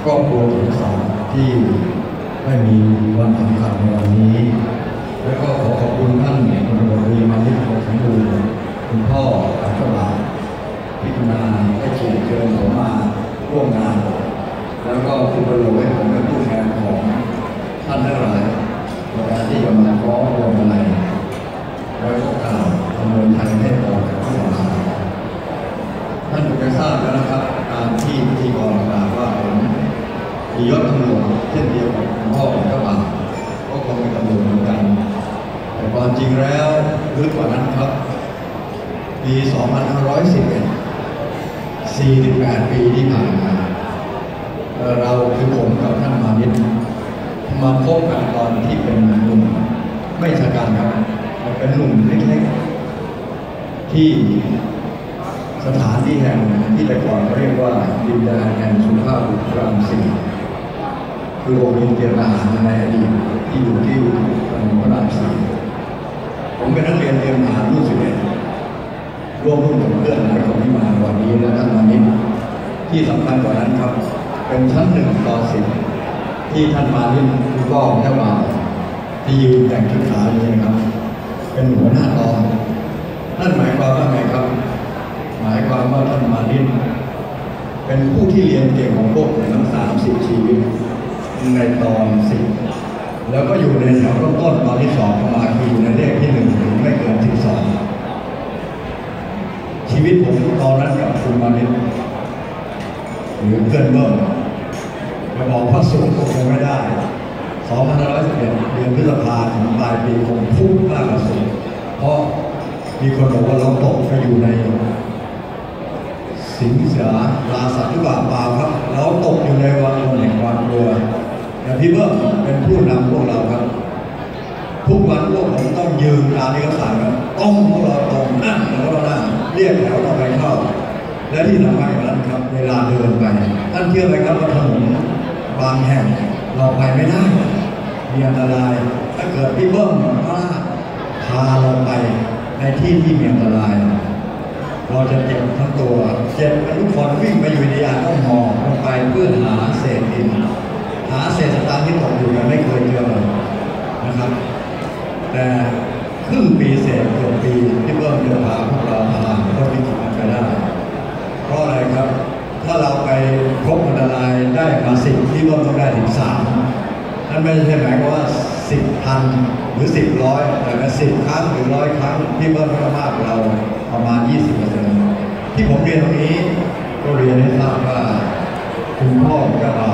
ครอบครัวของสาวที่ได้มีวันสำคัญในวันนี้และก็ขอขอบคุณท่านพลตรี มานิต สมบูรณ์คุณพ่ออัครบาลพิจารณาได้เชิญผมมาร่วมงานแล้วก็คุณประโยชน์ให้ผมเป็นผู้แทนของท่านทั้งหลายในการที่จะมาฟ้องรวมอะไรแล้วก็กล่าวดำเนินทางให้ต่อจากผู้ต้องหาท่านคงจะทราบแล้วนะครับการที่พิธีกรกล่าวว่าผมมียศตำรวจเช่นเดียวกับคุณพ่อของเจ้าบ่าวก็คงเป็นตำรวจเหมือนกันแต่ความจริงแล้วลึกกว่านั้นครับปี 2511 48 ปีที่ผ่านมาเราคือผมกับท่านมานิตมาพบกันตอนที่เป็นหนุ่มไม่ชะกันครับเป็นหนุ่มเล็กๆที่สถานที่แห่งที่แต่ก่อนเรียกว่าดินแดนแห่งสุภาพบุรุษพระราม4คือโรงเรียนเตรียมทหารในอดีตที่อยู่ที่ถนนพระราม4ผมเป็นนักเรียนเตรียมทหารรุ่น11ร่วมรุ่นกับเพื่อนหลายคนที่มาวันนี้และท่านมานิตที่สำคัญกว่านั้นครับเป็นชั้น1 ต่อ 10ที่ท่านมานิตคุณพ่อของเจ้าบ่าวที่ยืนแต่งชุดขาวนี้นะครับเป็นหัวหน้าตอนนั่นหมายความว่าไงครับหมายความว่าท่านมานิตเป็นผู้ที่เรียนเก่งของพวกทั้ง30 ชีวิตในตอน10แล้วก็อยู่ในแถวต้นตอนที่2ประมาณคืออยู่ในเลขที่1ถึงไม่เกิน12ชีวิตผมตอนนั้นกับคุณมานิตหรือเพื่อนเบิ้มจะบอกพระสูงคงไม่ได้2511 เดือนพฤษภาคมปลายปีคงพุ่งมากกว่าสุดเพราะมีคนบอกว่าเราตกไปอยู่ในสิงเสือราสัตว์หรือเปล่าครับเราตกอยู่ในวังแห่งความกลัวแต่พี่เบิ้มเป็นผู้นำพวกเราครับทุกวันพวกผมต้องยืนตามที่เขาสั่งครับต้องพวกเราตรงนั่งแล้วก็นั่งเรียกแถวเราไปเข้าและที่สำคัญกว่านั้นครับเวลาเดินไปท่านเชื่อไหมครับว่าถนนบางแห่งเราไปไม่ได้มีอันตรายถ้าเกิดพี่เบิ้มพาเราไปในที่ที่มีอันตรายเราจะเจ็บทั้งตัวเจ็บทุกคนวิ่งไปอยู่ในยานต้องหอบลงไปเพื่อหาเศษดินหาเศษสตางค์ที่ตกอยู่ยังไม่เคยเจอนะครับแต่ครึ่งปีเศษเกือบปีที่เบิ้มจะพาพวกเราผ่านพ้นวิกฤตนั้นไปได้เพราะอะไรครับถ้าเราไปพบอันตรายได้มา10ที่เบิ้มต้องได้ถึง3นั่นไม่ใช่หมายความว่า10,000 หรือ10 ร้อยแต่เป็น10 ครั้งหรือ100 ครั้งที่เบิ้มก็มากกว่าเราประมาณ 20% ที่ผมเรียนตรงนี้ก็เรียนให้ทราบว่าคุณพ่อเจ้าบ่าว